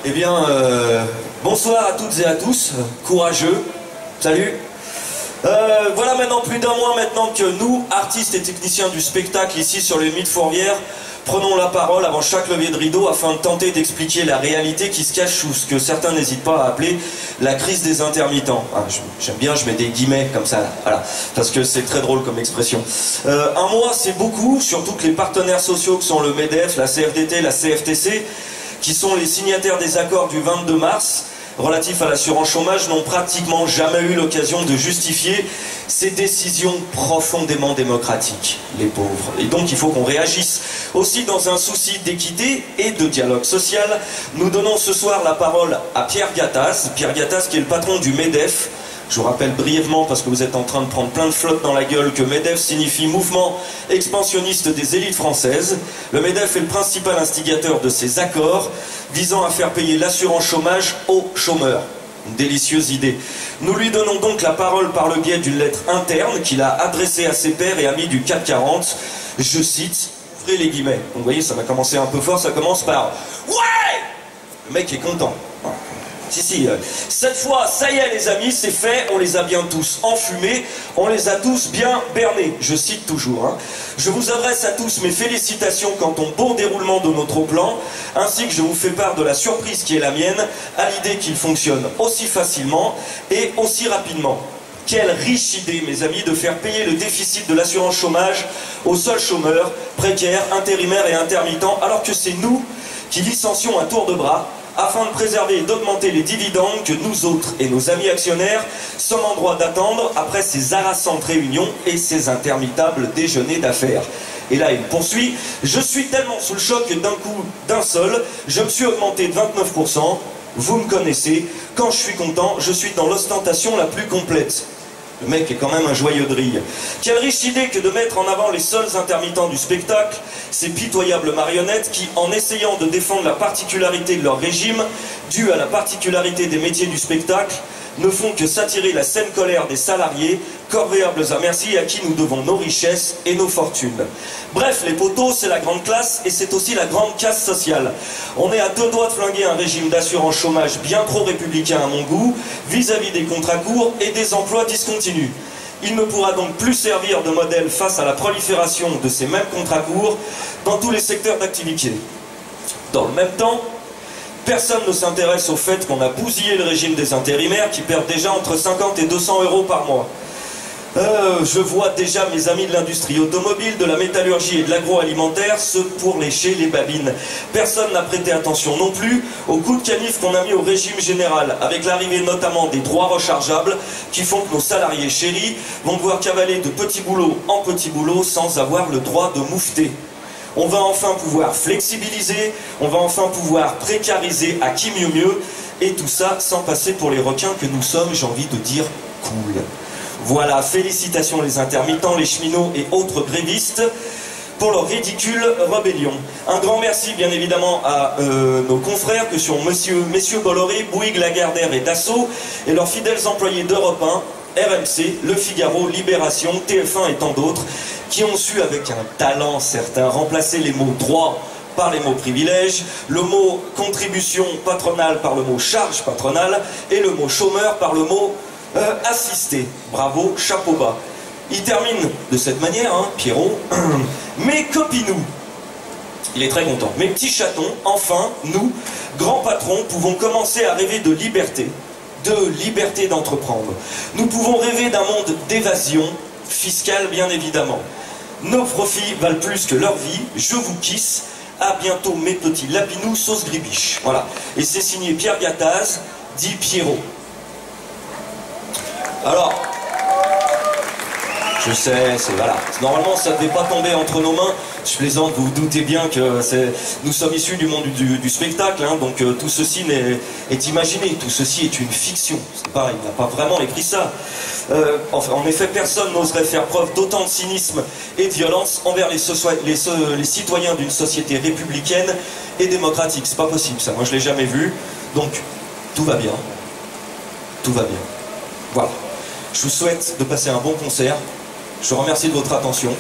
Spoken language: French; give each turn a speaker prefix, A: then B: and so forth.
A: Eh bien, bonsoir à toutes et à tous, courageux, salut. Voilà maintenant plus d'un mois maintenant que nous, artistes et techniciens du spectacle ici sur le Mythe Fourvière, prenons la parole avant chaque lever de rideau afin de tenter d'expliquer la réalité qui se cache sous ce que certains n'hésitent pas à appeler la crise des intermittents. Ah, j'aime bien, je mets des guillemets comme ça, là, voilà, parce que c'est très drôle comme expression. Un mois c'est beaucoup, surtout que les partenaires sociaux que sont le MEDEF, la CFDT, la CFTC, qui sont les signataires des accords du 22 mars, relatifs à l'assurance chômage, n'ont pratiquement jamais eu l'occasion de justifier ces décisions profondément démocratiques, les pauvres. Et donc il faut qu'on réagisse. Aussi dans un souci d'équité et de dialogue social, nous donnons ce soir la parole à Pierre Gattaz qui est le patron du MEDEF. Je vous rappelle brièvement, parce que vous êtes en train de prendre plein de flotte dans la gueule, que MEDEF signifie Mouvement Expansionniste des Élites Françaises. Le MEDEF est le principal instigateur de ces accords visant à faire payer l'assurance chômage aux chômeurs. Une délicieuse idée. Nous lui donnons donc la parole par le biais d'une lettre interne qu'il a adressée à ses pairs et amis du CAC 40. Je cite, ouvrez les guillemets. Donc vous voyez, ça va commencer un peu fort, ça commence par « Ouais !» Le mec est content. Si, cette fois, ça y est les amis, c'est fait, on les a bien tous enfumés, on les a tous bien bernés. Je cite toujours, hein. Je vous adresse à tous mes félicitations quant au bon déroulement de notre plan, ainsi que je vous fais part de la surprise qui est la mienne, à l'idée qu'il fonctionne aussi facilement et aussi rapidement. Quelle riche idée, mes amis, de faire payer le déficit de l'assurance chômage aux seuls chômeurs, précaires, intérimaires et intermittents, alors que c'est nous qui licencions à tour de bras, afin de préserver et d'augmenter les dividendes que nous autres et nos amis actionnaires sommes en droit d'attendre après ces harassantes réunions et ces interminables déjeuners d'affaires. Et là il poursuit, je suis tellement sous le choc que d'un coup, d'un seul, je me suis augmenté de 29%, vous me connaissez, quand je suis content, je suis dans l'ostentation la plus complète. Le mec est quand même un joyeux de rire. Quelle riche idée que de mettre en avant les seuls intermittents du spectacle, ces pitoyables marionnettes qui, en essayant de défendre la particularité de leur régime, due à la particularité des métiers du spectacle, ne font que s'attirer la saine colère des salariés, corvéables à merci à qui nous devons nos richesses et nos fortunes. Bref, les poteaux, c'est la grande classe et c'est aussi la grande casse sociale. On est à deux doigts de flinguer un régime d'assurance chômage bien trop républicain à mon goût, vis-à-vis des contrats courts et des emplois discontinus. Il ne pourra donc plus servir de modèle face à la prolifération de ces mêmes contrats courts dans tous les secteurs d'activité. Dans le même temps, personne ne s'intéresse au fait qu'on a bousillé le régime des intérimaires qui perdent déjà entre 50 et 200 € par mois. Je vois déjà mes amis de l'industrie automobile, de la métallurgie et de l'agroalimentaire se pourlécher les babines. Personne n'a prêté attention non plus au coup de canif qu'on a mis au régime général, avec l'arrivée notamment des droits rechargeables qui font que nos salariés chéris vont devoir cavaler de petit boulot en petit boulot sans avoir le droit de moufter. On va enfin pouvoir flexibiliser, on va enfin pouvoir précariser à qui mieux mieux, et tout ça sans passer pour les requins que nous sommes, j'ai envie de dire cool. Voilà, félicitations les intermittents, les cheminots et autres grévistes pour leur ridicule rébellion. Un grand merci bien évidemment à nos confrères que sont messieurs Bolloré, Bouygues, Lagardère et Dassault, et leurs fidèles employés d'Europe 1, RMC, Le Figaro, Libération, TF1 et tant d'autres, qui ont su avec un talent certain remplacer les mots droit par les mots privilèges, le mot contribution patronale par le mot charge patronale et le mot chômeur par le mot assisté. Bravo, chapeau bas. Il termine de cette manière, hein, Pierrot. Mes copinous. Il est très content. Mes petits chatons, enfin, nous, grands patrons, pouvons commencer à rêver de liberté d'entreprendre. Nous pouvons rêver d'un monde d'évasion fiscale, bien évidemment. Nos profits valent plus que leur vie. Je vous kiss. À bientôt, mes petits lapinous sauce gribiche. Voilà. Et c'est signé Pierre Gattaz, dit Pierrot. Alors, je sais, c'est voilà. Normalement, ça ne devait pas tomber entre nos mains. Je plaisante, vous vous doutez bien que nous sommes issus du monde du spectacle, hein, donc tout ceci est imaginé, tout ceci est une fiction. C'est pareil, il n'a pas vraiment écrit ça. Enfin, en effet, personne n'oserait faire preuve d'autant de cynisme et de violence envers les citoyens d'une société républicaine et démocratique. C'est pas possible, ça. Moi, je l'ai jamais vu. Donc, tout va bien. Tout va bien. Voilà. Je vous souhaite de passer un bon concert. Je vous remercie de votre attention.